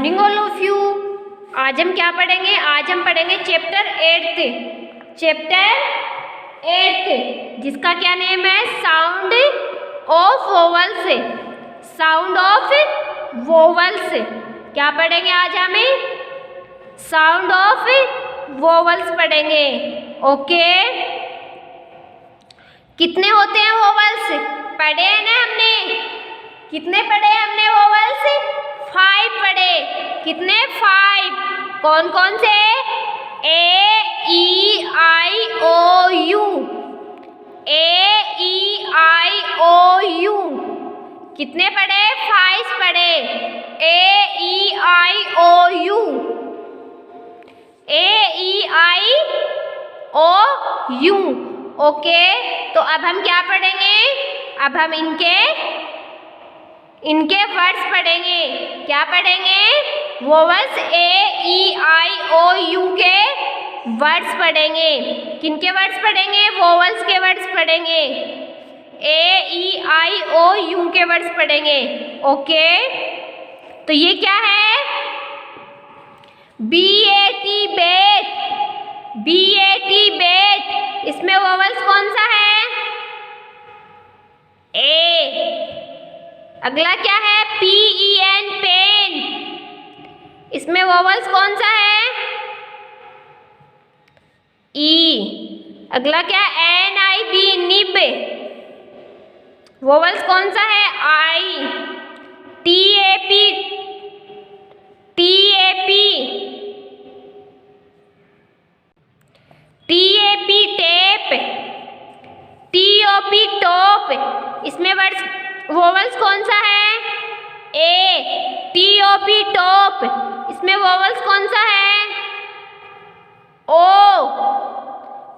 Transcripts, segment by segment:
Morning all of you. आज हम क्या पढ़ेंगे? आज हम पढ़ेंगे चैप्टर 8 जिसका क्या नेम है? Sound of vowels. Sound of vowels क्या पढ़ेंगे आज हमें? साउंड ऑफ वोवल्स पढ़ेंगे। ओके, कितने होते हैं वोवल्स? पढ़े हैं ना हमने? कितने पढ़े हमने वोवल्स? 5 पढ़े। कितने? 5। कौन कौन से? ए E I O U. A E I O you कितने पढ़े? 5 पढ़े। A E I O U. A E I O U. Okay, तो अब हम क्या पढ़ेंगे? अब हम इनके वर्ड्स पढ़ेंगे। क्या पढ़ेंगे? Vowels A E I O U के वर्ड्स पढ़ेंगे। किनके वर्ड्स पढ़ेंगे? वोवल्स के वर्ड्स पढ़ेंगे। A E I O U के वर्ड्स पढ़ेंगे। ओके, तो ये क्या है? B A T bat. B A T bat. इसमें वोवल्स कौन सा है? ए। अगला क्या है? P E N pen. इसमें वोवल्स कौन सा है? ई। अगला क्या? N I B nib. Vowels कौन सा है? आई। T A P. T A P. T A P tape. T O P top. इसमें वर्ड्स वोवल्स कौन सा है? A. T O P top. इसमें वोवल्स कौन सा है? ओ।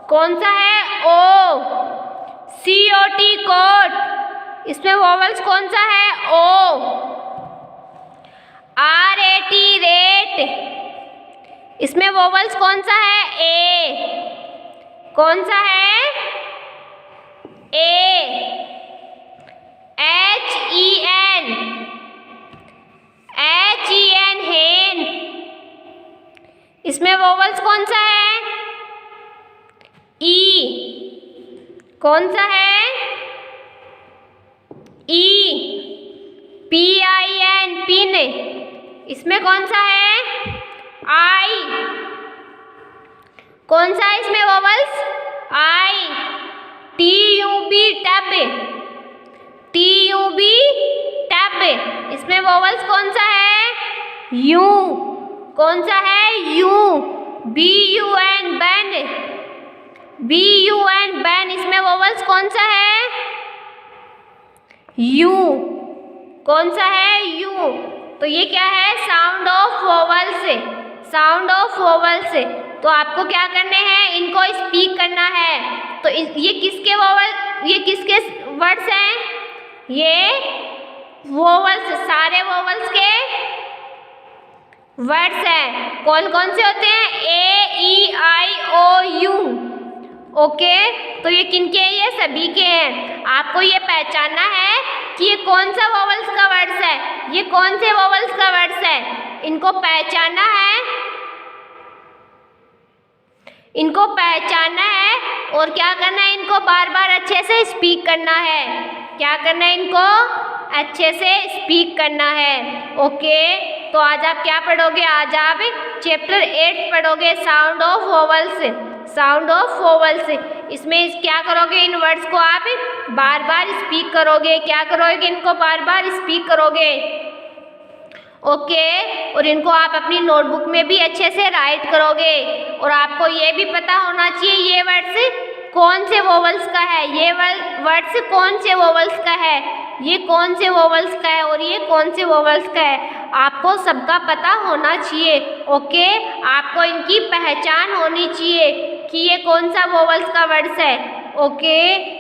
कौन सा है? O. C O T cot. इसमें वोवल्स कौन सा है? O. R A T rat. इसमें वोवल्स कौन सा है? ए। कौन सा है? A. H E N. H E N hen. इसमें वोवल्स कौन सा है? ई। कौन सा है? E. P I N pin. इसमें कौन सा है? आई। कौन सा है इसमें vowels? I. T U B tub. T U B tub. इसमें वोवल्स कौन सा है? यू। कौन सा है? U. B U N bun. B U N bun. इसमें वोवल्स कौन सा है? यू। कौन सा है? यू। तो ये क्या है? Sound of vowels. Sound of vowels. तो आपको क्या करने हैं? इनको स्पीक करना है। तो ये किसके वोवल, ये किसके वर्ड्स हैं? ये वोवल्स, सारे वोवल्स के वर्ड्स हैं। कौन कौन से होते हैं? ए E I O U. Okay, तो ये किनके हैं? ये सभी के हैं। आपको ये पहचानना है कि ये कौन सा वोवल्स का वर्ड्स है, ये कौन से वोवल्स का वर्ड्स है। इनको पहचानना है, इनको पहचानना है और क्या करना है? इनको बार बार अच्छे से स्पीक करना है। क्या करना है? इनको अच्छे से स्पीक करना है। ओके, तो आज आप क्या पढ़ोगे? आज आप चैप्टर 8 पढ़ोगे, sound of vowels. Sound of vowels. इसमें क्या करोगे? इन वर्ड्स को आप बार बार स्पीक करोगे। क्या करोगे? इनको बार बार स्पीक करोगे। ओके, और इनको आप अपनी नोटबुक में भी अच्छे से राइट करोगे। और आपको ये भी पता होना चाहिए ये वर्ड्स कौन से वोवल्स का है, ये वर्ड्स कौन से वोवल्स का है, ये कौन से वोवल्स का है और ये कौन से वोवल्स का है। आपको सबका पता होना चाहिए। ओके, आपको इनकी पहचान होनी चाहिए कि ये कौन सा वोवल्स का वर्ड्स है। ओके,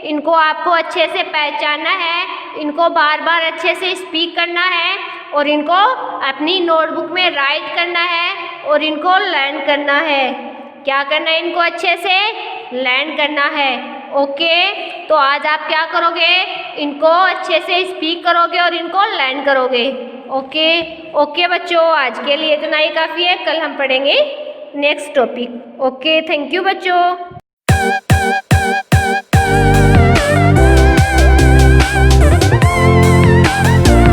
इनको आपको अच्छे से पहचानना है, इनको बार बार अच्छे से स्पीक करना है और इनको अपनी नोटबुक में राइट करना है और इनको लर्न करना है। क्या करना है? इनको अच्छे से लर्न करना है। ओके, तो आज आप क्या करोगे, इनको अच्छे से स्पीक करोगे और इनको लर्न करोगे। ओके ओके बच्चों, आज के लिए इतना ही काफ़ी है, कल हम पढ़ेंगे next topic. Okay, thank you बच्चों।